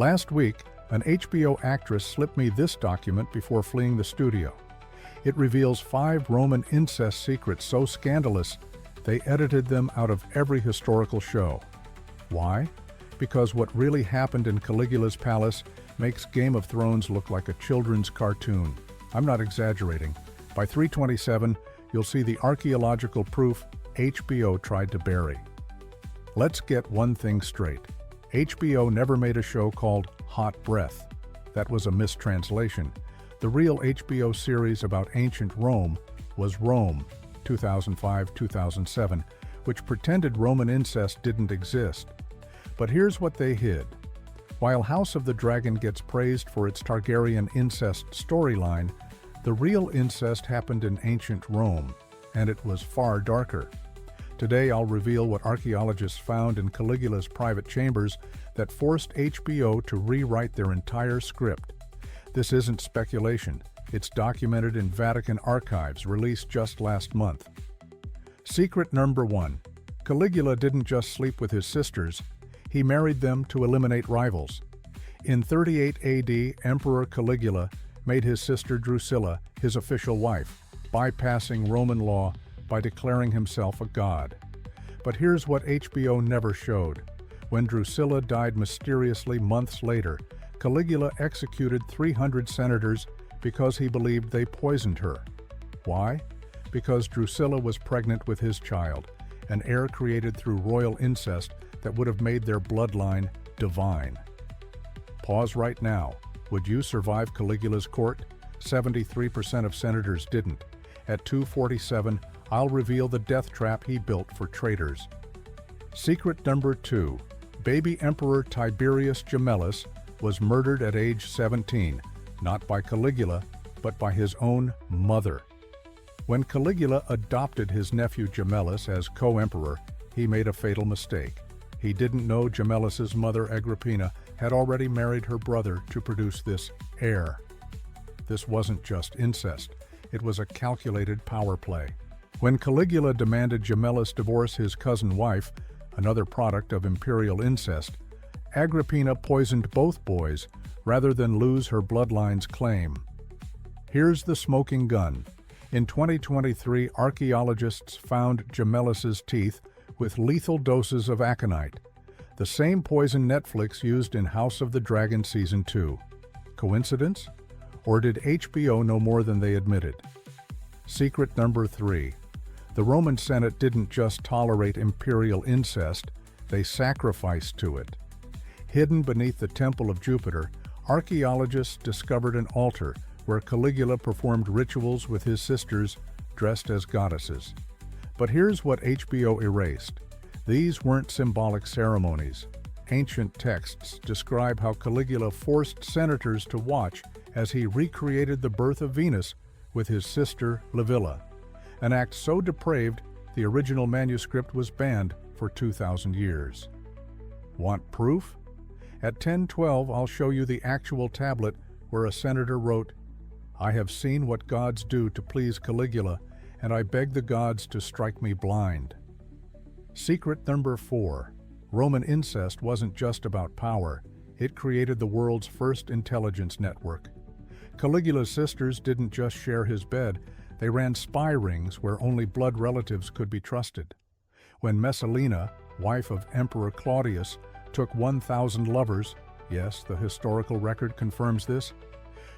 Last week, an HBO actress slipped me this document before fleeing the studio. It reveals 5 Roman incest secrets so scandalous they edited them out of every historical show. Why? Because what really happened in Caligula's palace makes Game of Thrones look like a children's cartoon. I'm not exaggerating. By 327, you'll see the archaeological proof HBO tried to bury. Let's get one thing straight. HBO never made a show called Hot Breath. That was a mistranslation. The real HBO series about ancient Rome was Rome, 2005-2007, which pretended Roman incest didn't exist. But here's what they hid. While House of the Dragon gets praised for its Targaryen incest storyline, the real incest happened in ancient Rome, and it was far darker. Today I'll reveal what archaeologists found in Caligula's private chambers that forced HBO to rewrite their entire script. This isn't speculation, it's documented in Vatican archives released just last month. Secret number 1. Caligula didn't just sleep with his sisters, he married them to eliminate rivals. In 38 AD, Emperor Caligula made his sister Drusilla his official wife, bypassing Roman law by declaring himself a god. But here's what HBO never showed. When Drusilla died mysteriously months later, Caligula executed 300 senators because he believed they poisoned her. Why? Because Drusilla was pregnant with his child, an heir created through royal incest that would have made their bloodline divine. Pause right now. Would you survive Caligula's court? 73% of senators didn't. At 247, I'll reveal the death trap he built for traitors. Secret number 2. Baby Emperor Tiberius Gemellus was murdered at age 17, not by Caligula, but by his own mother. When Caligula adopted his nephew Gemellus as co-emperor, he made a fatal mistake. He didn't know Gemellus's mother Agrippina had already married her brother to produce this heir. This wasn't just incest, it was a calculated power play. When Caligula demanded Gemellus divorce his cousin wife, another product of imperial incest, Agrippina poisoned both boys rather than lose her bloodline's claim. Here's the smoking gun. In 2023, archaeologists found Gemellus's teeth with lethal doses of aconite, the same poison Netflix used in House of the Dragon Season 2. Coincidence? Or did HBO know more than they admitted? Secret number 3. The Roman Senate didn't just tolerate imperial incest, they sacrificed to it. Hidden beneath the Temple of Jupiter, archaeologists discovered an altar where Caligula performed rituals with his sisters dressed as goddesses. But here's what HBO erased. These weren't symbolic ceremonies. Ancient texts describe how Caligula forced senators to watch as he recreated the birth of Venus with his sister Livilla, an act so depraved the original manuscript was banned for 2,000 years. Want proof? At 1012, I'll show you the actual tablet where a senator wrote, "I have seen what gods do to please Caligula, and I beg the gods to strike me blind." Secret number 4. Roman incest wasn't just about power, it created the world's first intelligence network. Caligula's sisters didn't just share his bed, they ran spy rings where only blood relatives could be trusted. When Messalina, wife of Emperor Claudius, took 1,000 lovers, yes, the historical record confirms this,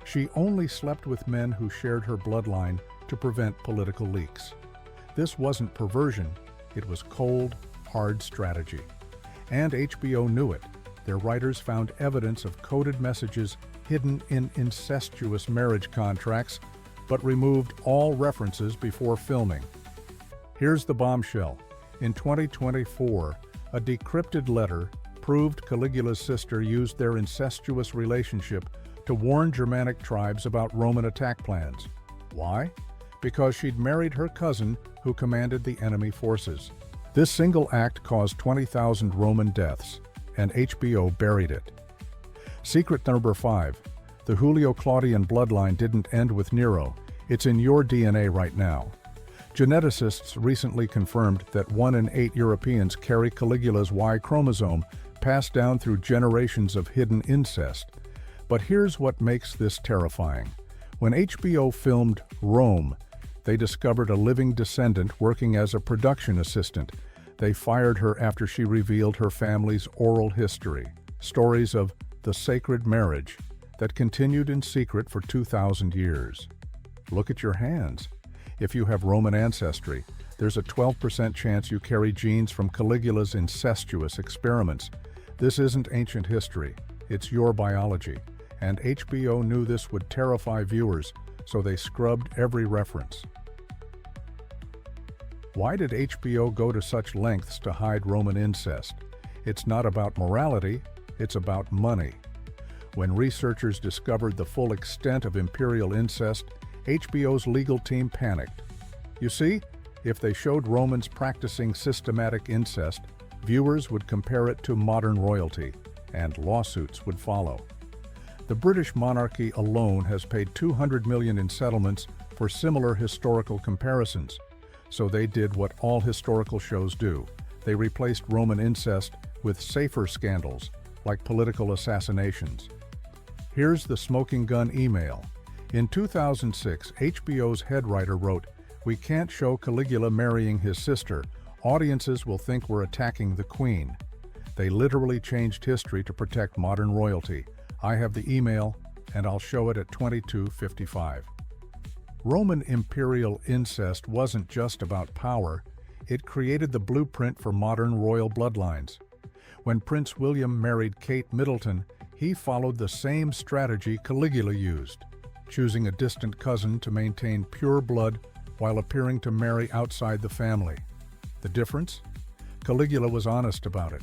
she only slept with men who shared her bloodline to prevent political leaks. This wasn't perversion, it was cold, hard strategy. And HBO knew it. Their writers found evidence of coded messages hidden in incestuous marriage contracts, but removed all references before filming. Here's the bombshell. In 2024, a decrypted letter proved Caligula's sister used their incestuous relationship to warn Germanic tribes about Roman attack plans. Why? Because she'd married her cousin who commanded the enemy forces. This single act caused 20,000 Roman deaths, and HBO buried it. Secret number 5. The Julio-Claudian bloodline didn't end with Nero. It's in your DNA right now. Geneticists recently confirmed that 1 in 8 Europeans carry Caligula's Y chromosome, passed down through generations of hidden incest. But here's what makes this terrifying. When HBO filmed Rome, they discovered a living descendant working as a production assistant. They fired her after she revealed her family's oral history. Stories of the sacred marriage that continued in secret for 2,000 years. Look at your hands. If you have Roman ancestry, there's a 12% chance you carry genes from Caligula's incestuous experiments. This isn't ancient history, it's your biology. And HBO knew this would terrify viewers, so they scrubbed every reference. Why did HBO go to such lengths to hide Roman incest? It's not about morality, it's about money. When researchers discovered the full extent of imperial incest, HBO's legal team panicked. You see, if they showed Romans practicing systematic incest, viewers would compare it to modern royalty, and lawsuits would follow. The British monarchy alone has paid $200 million in settlements for similar historical comparisons. So they did what all historical shows do. They replaced Roman incest with safer scandals, like political assassinations. Here's the smoking gun email. In 2006, HBO's head writer wrote, "We can't show Caligula marrying his sister. Audiences will think we're attacking the queen." They literally changed history to protect modern royalty. I have the email, and I'll show it at 22:55. Roman imperial incest wasn't just about power, it created the blueprint for modern royal bloodlines. When Prince William married Kate Middleton, he followed the same strategy Caligula used, choosing a distant cousin to maintain pure blood while appearing to marry outside the family. The difference? Caligula was honest about it.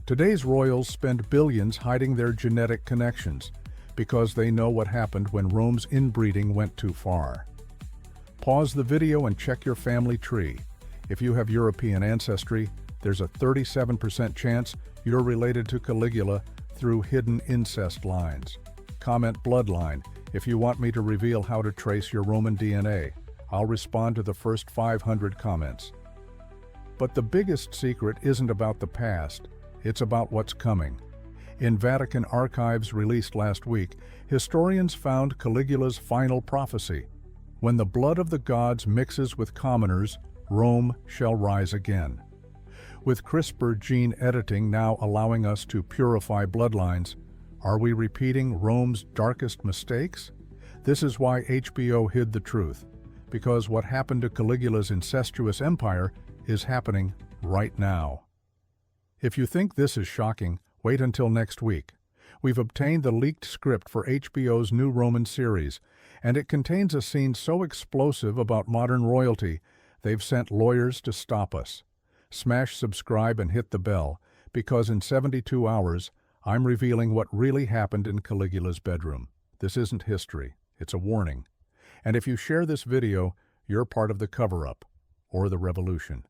Today's royals spend billions hiding their genetic connections because they know what happened when Rome's inbreeding went too far. Pause the video and check your family tree. If you have European ancestry, there's a 37% chance you're related to Caligula through hidden incest lines. Comment Bloodline if you want me to reveal how to trace your Roman DNA. I'll respond to the first 500 comments. But the biggest secret isn't about the past, it's about what's coming. In Vatican archives released last week, historians found Caligula's final prophecy. When the blood of the gods mixes with commoners, Rome shall rise again. With CRISPR gene editing now allowing us to purify bloodlines, are we repeating Rome's darkest mistakes? This is why HBO hid the truth, because what happened to Caligula's incestuous empire is happening right now. If you think this is shocking, wait until next week. We've obtained the leaked script for HBO's new Roman series, and it contains a scene so explosive about modern royalty, they've sent lawyers to stop us. Smash subscribe and hit the bell, because in 72 hours, I'm revealing what really happened in Caligula's bedroom. This isn't history, it's a warning. And if you share this video, you're part of the cover-up, or the revolution.